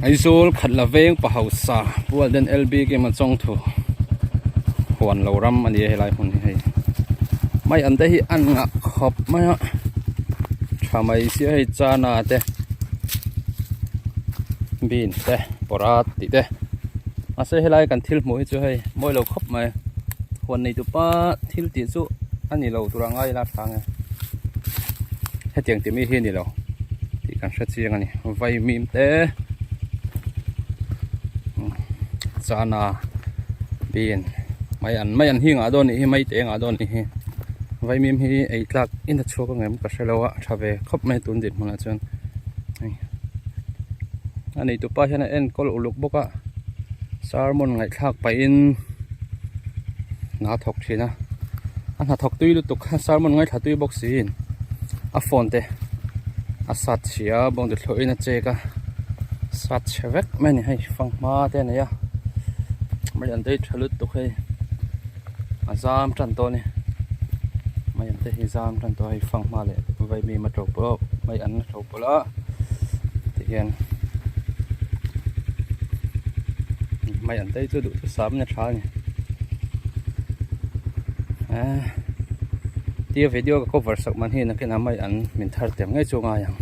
Aizol khat la veng pa hausa bual den LB ke ma chong thu huan lo ram ani helai hun hei mai an te hi an nga khop ma thamai si hei chana te bin te porat ti te ase helai kan thil mu hi chu hei moi lo khop mai huan nei tu pa thil ti chu ani lo turangai la thang he tiang ti mi hi ni lo ti kan hra chiang ani vai mim te chana bin mai an hi nga don hi mai te nga don hi vai mim hi ei tlak in the chok ngam ka shelawa thave khop mai tun dit manga chon ani tu pa hian en kol uluk boka sarmon ngai thak pa in na thok thina an ha thok tui lu tuk sarmon ngai thatui box sin a phone te a sat chia bong de thloi na cheka sat chevek mani hai fang ma te ne ya mai an dei thalut tuk hei azam tran to ni mai an te hi zam tran to hai fang ma le vai mi ma tok po mai an thok pola ti hian mai an tei chu du chu sam na tha ni tia video ka cover sak man hi na kena mai an min thar tem ngai chu nga yang